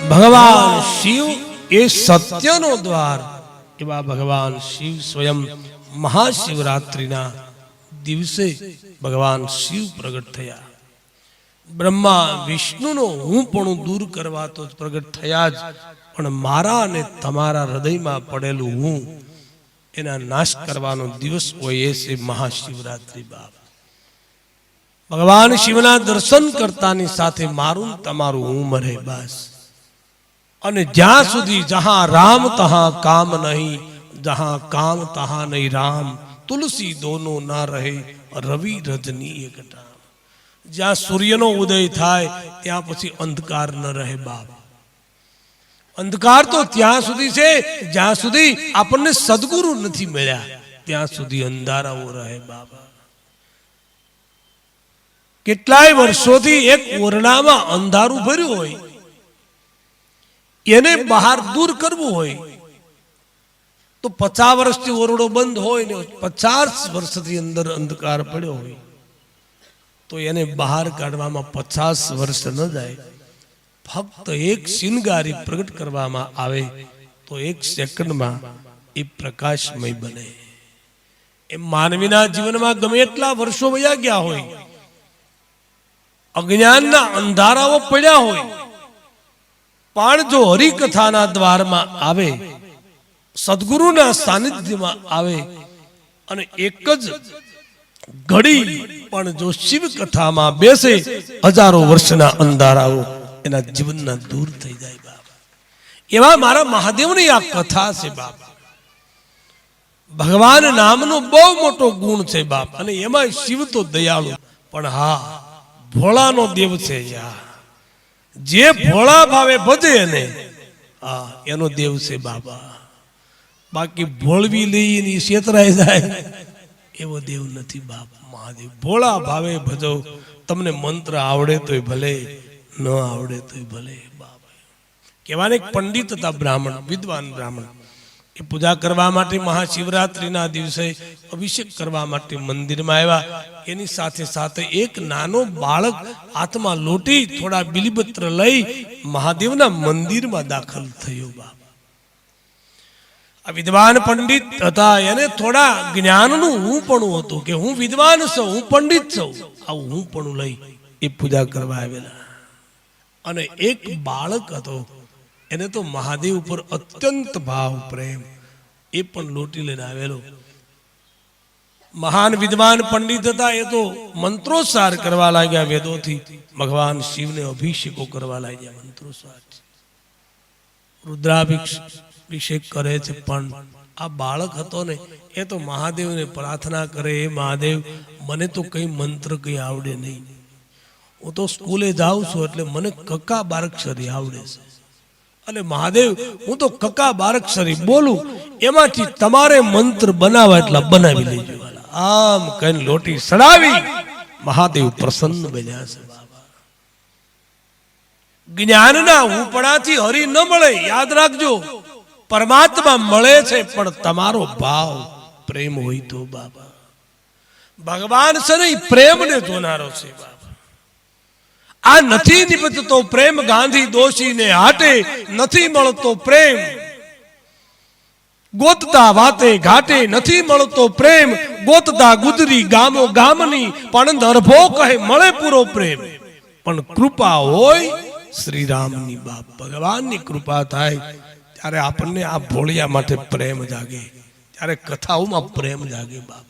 ભગવાન શિવ એ સત્યનો દ્વાર એવા ભગવાન શિવ સ્વયં મહાશિવરાત્રિના દિવસે ભગવાન શિવ પ્રગટ થયા. બ્રહ્મા વિષ્ણુનો હું પણ દૂર કરવા તો પ્રગટ થયા જ, પણ મારા અને તમારા હૃદયમાં પડેલું હું એના નાશ કરવાનો દિવસ હોય એ છે મહાશિવરાત્રિ. બાપ ભગવાન શિવના દર્શન કરતાની સાથે મારું તમારું હું મરે બસ. અને જ્યાં સુધી જહાં રામ તહાં કામ નહીં, જહાં કામ તહાં નહીં રામ, તુલસી દોનો ના રહે રવિ રજની એક ટામ. જ્યાં સૂર્યનો ઉદય થાય ત્યાં પછી અંધકાર ન રહે બાપ. અંધકાર તો ત્યાં સુધી છે જ્યાં સુધી આપણને સદગુરુ નથી મળ્યા, ત્યાં સુધી અંધારાઓ રહે બાબા. કેટલાય વર્ષોથી એક ઓરડામાં અંધારું ભર્યું હોય, એને બહાર દૂર કરવું હોય તો 50 વર્ષથી ઓરડો બંધ હોય ને 50 વર્ષથી અંદર અંધકાર પડ્યો હોય તો એને બહાર કાઢવામાં 50 વર્ષ ન જાય. ફક્ત એક શિનગારી પ્રગટ કરવામાં આવે તો 1 સેકન્ડમાં એ પ્રકાશમય બને. એ માનવીના જીવનમાં ગમે એટલા વર્ષો વયા ગયા હોય, અજ્ઞાનના અંધારાઓ પડ્યા હોય, પણ જો હરિકથાના દ્વારમાં આવે, સદગુરુના સાનિધ્યમાં આવે અને એક જ ઘડી પણ જો શિવ કથામાં બેસે, હજારો વર્ષના અંધારાઓ એના જીવનના દૂર થઈ જાય બાબા. એવા મારા મહાદેવની આ કથા છે બાબા. ભગવાન નામનો બહુ મોટો ગુણ છે બાપ, અને એમાં શિવ તો દયાળુ, પણ હા ભોળાનો દેવ છે યાર. જે ભોળા ભાવે ભજે એને હા એનો દેવ છે બાબા. બાકી ભોળવી લઈને છેતરાઈ જાય એવો દેવ નથી બાપ. મહાદેવ ભોળા ભાવે ભજો, તમને મંત્ર આવડે તોય ભલે, ન આવડે તોય ભલે બાબા. કહેવાને એક પંડિત હતા બ્રાહ્મણ, વિદ્વાન બ્રાહ્મણ. એ પૂજા કરવા માટે મહાશિવરાત્રિના દિવસે અભિષેક કરવા માટે મંદિરમાં આવ્યા. એની સાથે સાથે એક નાનો બાળક હાથમાં લોટી થોડા બિલીપત્ર લઈ મહાદેવના મંદિરમાં દાખલ થયો બાપ. આ વિદ્વાન પંડિત હતા, એને થોડા જ્ઞાનનું હું પણ હતું કે હું વિદ્વાન છું, હું પંડિત છું. આવું હું પણ લઈ એ પૂજા કરવા આવેલા. અને એક બાળક હતો, એને તો મહાદેવ ઉપર અત્યંત ભાવ પ્રેમ, એ પણ લોટી લઈને આવેલો. મહાન વિદ્વાન પંડિત હતા, એ તો મંત્રોચ્ચાર કરવા લાગ્યા વેદોથી, ભગવાન શિવને અભિષેકો કરવા લાગ્યા મંત્રોચ્ચાર, રુદ્રાભિષેક કરે છે. પણ આ બાળક હતો ને, એ તો મહાદેવને પ્રાર્થના કરે, એ મહાદેવ મને તો કઈ મંત્ર કઈ આવડે નહીં, હું તો સ્કૂલે જાઉં છું એટલે મને કકા બારક્ષરી આવડે છે, અને મહાદેવ હું તો કકા બારક્ષરી બોલું, એમાંથી તમારે મંત્ર બનાવવા એટલા બનાવી લેજો. આમ કઈ લોટી સડાવી મહાદેવ પ્રસન્ન બન્યા છે બાબા. જ્ઞાનના ઉપડાથી હરિ ન મળે, યાદ રાખજો. પરમાત્મા મળે છે પણ તમારો ભાવ પ્રેમ હોય તો બાબા. ભગવાન છે ને પ્રેમને જોનારો છે બાબા. આ નથી નિપજતો પ્રેમ ગાંધી દોશીને હાટે, નથી મળતો પ્રેમ ગોતતા વાતે ઘાટે, નથી મળતો પ્રેમ ગોતતા ગુજરી ગામો ગામની, પણ દરભો કહે મળે પૂરો પ્રેમ. પણ કૃપા હોય શ્રી રામની બાપ, ભગવાનની કૃપા થાય ત્યારે આપણને આ ભોળિયા માટે પ્રેમ જાગે, ત્યારે કથાઓમાં પ્રેમ જાગે બાપ.